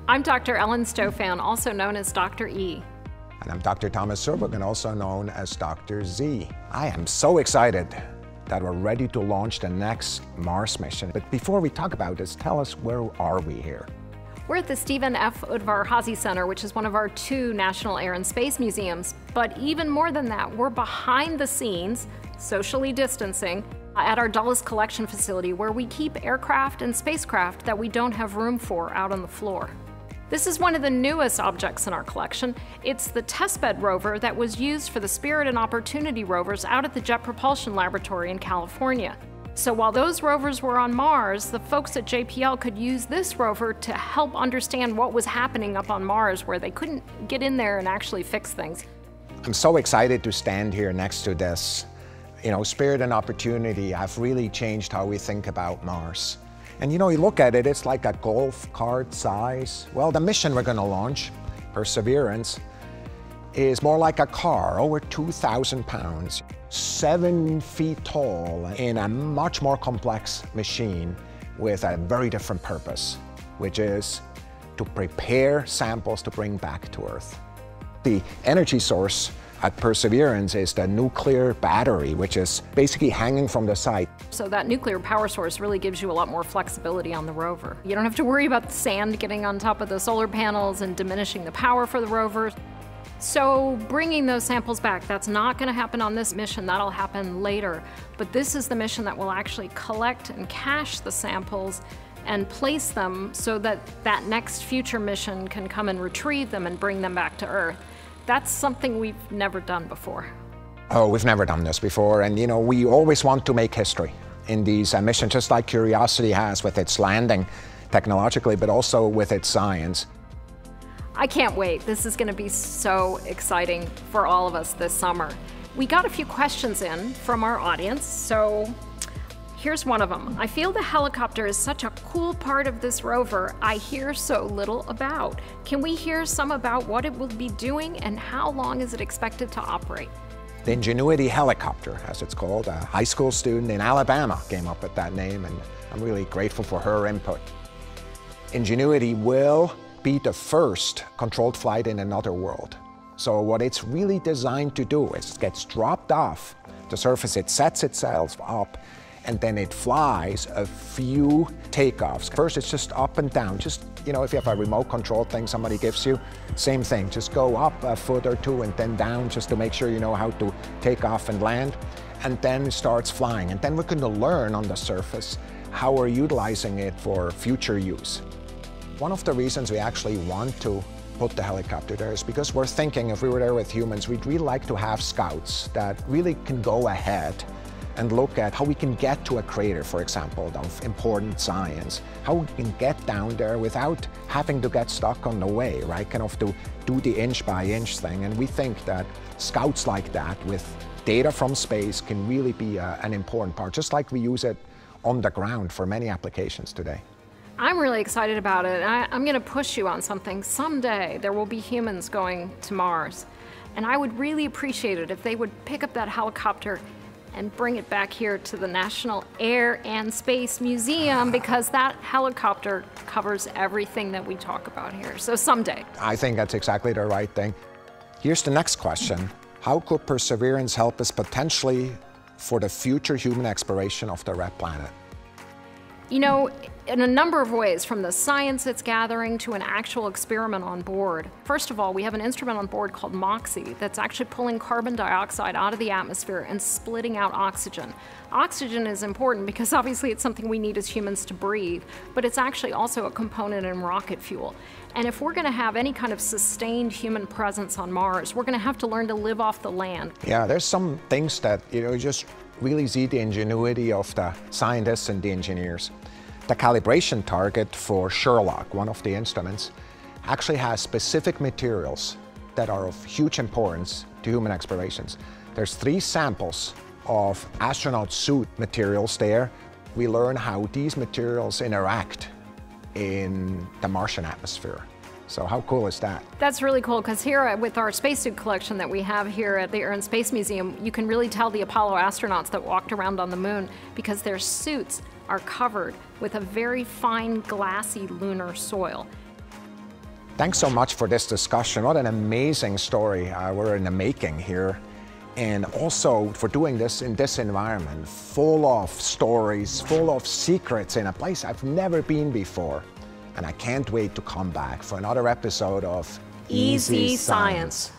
I'm Dr. Ellen Stofan, also known as Dr. E. And I'm Dr. Thomas Zurbuchen, also known as Dr. Z. I am so excited that we're ready to launch the next Mars mission. But before we talk about this, tell us, where are we here? We're at the Stephen F. Udvar-Hazy Center, which is one of our 2 National Air and Space Museums. But even more than that, we're behind the scenes, socially distancing, at our Dulles Collection Facility, where we keep aircraft and spacecraft that we don't have room for out on the floor. This is one of the newest objects in our collection. It's the testbed rover that was used for the Spirit and Opportunity rovers out at the Jet Propulsion Laboratory in California. So while those rovers were on Mars, the folks at JPL could use this rover to help understand what was happening up on Mars, where they couldn't get in there and actually fix things. I'm so excited to stand here next to this. You know, Spirit and Opportunity have really changed how we think about Mars. And you know, you look at it, it's like a golf cart size. Well, the mission we're going to launch, Perseverance, is more like a car, over 2,000 pounds, 7 feet tall, in a much more complex machine with a very different purpose, which is to prepare samples to bring back to Earth. The energy source at Perseverance is the nuclear battery, which is basically hanging from the side. So that nuclear power source really gives you a lot more flexibility on the rover. You don't have to worry about the sand getting on top of the solar panels and diminishing the power for the rover. So bringing those samples back, that's not going to happen on this mission, that'll happen later. But this is the mission that will actually collect and cache the samples and place them so that that next future mission can come and retrieve them and bring them back to Earth. That's something we've never done before. Oh, we've never done this before, and you know, we always want to make history in these missions, just like Curiosity has with its landing technologically, but also with its science. I can't wait. This is going to be so exciting for all of us this summer. We got a few questions in from our audience, so here's one of them. I feel the helicopter is such a cool part of this rover I hear so little about. Can we hear some about what it will be doing and how long is it expected to operate? The Ingenuity helicopter, as it's called, a high school student in Alabama came up with that name, and I'm really grateful for her input. Ingenuity will be the first controlled flight in another world. So what it's really designed to do is it gets dropped off the surface, it sets itself up, and then it flies a few takeoffs. First, it's just up and down. Just, you know, if you have a remote control thing somebody gives you, same thing. Just go up a foot or 2 and then down, just to make sure you know how to take off and land. And then it starts flying. And then we're going to learn on the surface how we're utilizing it for future use. One of the reasons we actually want to put the helicopter there is because we're thinking, if we were there with humans, we'd really like to have scouts that really can go ahead and look at how we can get to a crater, for example, of important science, how we can get down there without having to get stuck on the way, right? Kind of to do the inch-by-inch thing. And we think that scouts like that with data from space can really be an important part, just like we use it on the ground for many applications today. I'm really excited about it. I'm going to push you on something. Someday there will be humans going to Mars. And I would really appreciate it if they would pick up that helicopter and bring it back here to the National Air and Space Museum, because that helicopter covers everything that we talk about here. So someday. I think that's exactly the right thing. Here's the next question. How could Perseverance help us potentially for the future human exploration of the red planet? You know, in a number of ways, from the science it's gathering to an actual experiment on board. First of all, we have an instrument on board called MOXIE that's actually pulling carbon dioxide out of the atmosphere and splitting out oxygen. Oxygen is important because obviously it's something we need as humans to breathe, but it's actually also a component in rocket fuel. And if we're going to have any kind of sustained human presence on Mars, we're going to have to learn to live off the land. Yeah, there's some things that, you know, just really see the ingenuity of the scientists and the engineers. The calibration target for Sherlock, one of the instruments, actually has specific materials that are of huge importance to human explorations. There's 3 samples of astronaut suit materials there. We learn how these materials interact in the Martian atmosphere. So how cool is that? That's really cool, because here with our spacesuit collection that we have here at the Air and Space Museum, you can really tell the Apollo astronauts that walked around on the moon, because their suits are covered with a very fine glassy lunar soil. Thanks so much for this discussion. What an amazing story we're in the making here. And also for doing this in this environment, full of stories, full of secrets in a place I've never been before. And I can't wait to come back for another episode of EZScience.